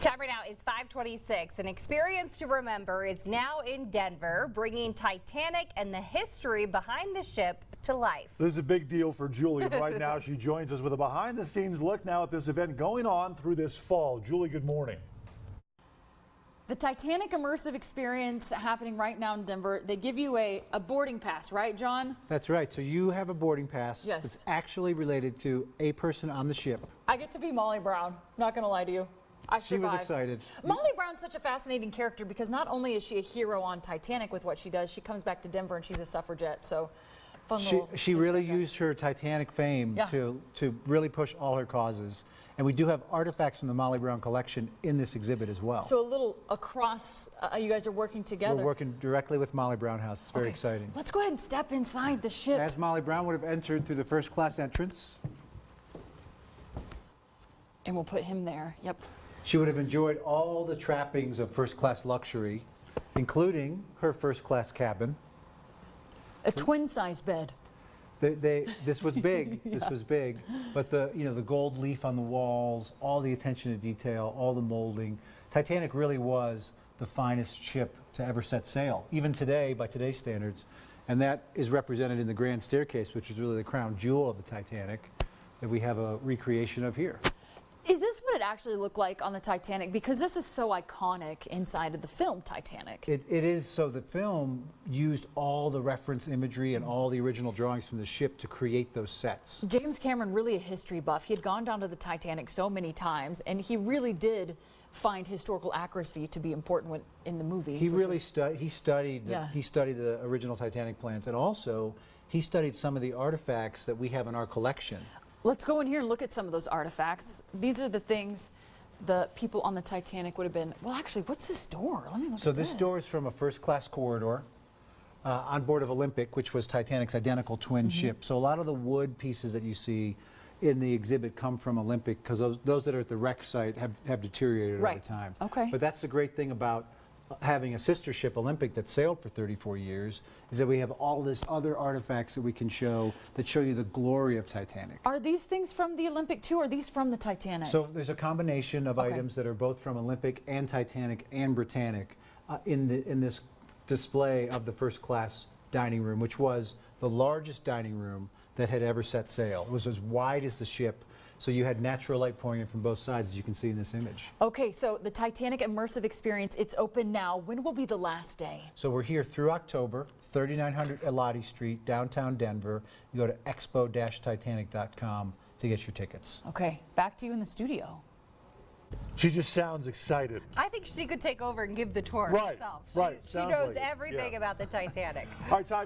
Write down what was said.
Time right now is 5:26. An experience to remember is now in Denver, bringing Titanic and the history behind the ship to life. This is a big deal for Julie. Right now, she joins us with a behind-the-scenes look now at this event going on through this fall. Julie, good morning. The Titanic immersive experience happening right now in Denver. They give you a boarding pass, right, John? That's right. So you have a boarding pass. Yes. That's actually related to a person on the ship. I get to be Molly Brown. Not going to lie to you. I She survived. was excited. Molly Brown's such a fascinating character because not only is she a hero on Titanic with what she does, she comes back to Denver and she's a suffragette. So fun little. She really used her Titanic fame Yeah. to really push all her causes. And we do have artifacts from the Molly Brown collection in this exhibit as well. So a little across, you guys are working together. We're working directly with Molly Brown House. It's very exciting. Let's go ahead and step inside the ship. As Molly Brown would have entered through the first class entrance. And we'll put him there. Yep. She would have enjoyed all the trappings of first class luxury, including her first class cabin. A twin-size bed. This was big. This was big, but the gold leaf on the walls, all the attention to detail, all the molding. Titanic really was the finest ship to ever set sail, even today by today's standards, and that is represented in the grand staircase, which is really the crown jewel of the Titanic that we have a recreation of here. Is this what it actually looked like on the Titanic? Because this is so iconic inside of the film Titanic. It is. So the film used all the reference imagery and all the original drawings from the ship to create those sets. James Cameron, really a history buff. He had gone down to the Titanic so many times, and he really did find historical accuracy to be important in the movies. He really studied Yeah. he studied the original Titanic plans, and also he studied some of the artifacts that we have in our collection. Let's go in here and look at some of those artifacts. These are the things the people on the Titanic would have been. Well, actually, what's this door? Let me look So at this. this door is from a first-class corridor on board of Olympic, which was Titanic's identical twin ship. So a lot of the wood pieces that you see in the exhibit come from Olympic because those that are at the wreck site have deteriorated over time. Okay. But that's the great thing about having a sister ship, Olympic, that sailed for 34 years, is that we have all this other artifacts that we can show that show you the glory of Titanic. Are these things from the Olympic too, or are these from the Titanic? So there's a combination of items that are both from Olympic and Titanic and Britannic in this display of the first class dining room, which was the largest dining room that had ever set sail. It was as wide as the ship, so you had natural light pouring in from both sides, as you can see in this image. Okay, so the Titanic immersive experience, it's open now. When will be the last day? So we're here through October, 3900 Elodie Street, downtown Denver. You go to expo-titanic.com to get your tickets. Okay, back to you in the studio. She just sounds excited. I think she could take over and give the tour Right, herself. right. She Sounds knows like it. everything Yeah. about the Titanic. All right, time.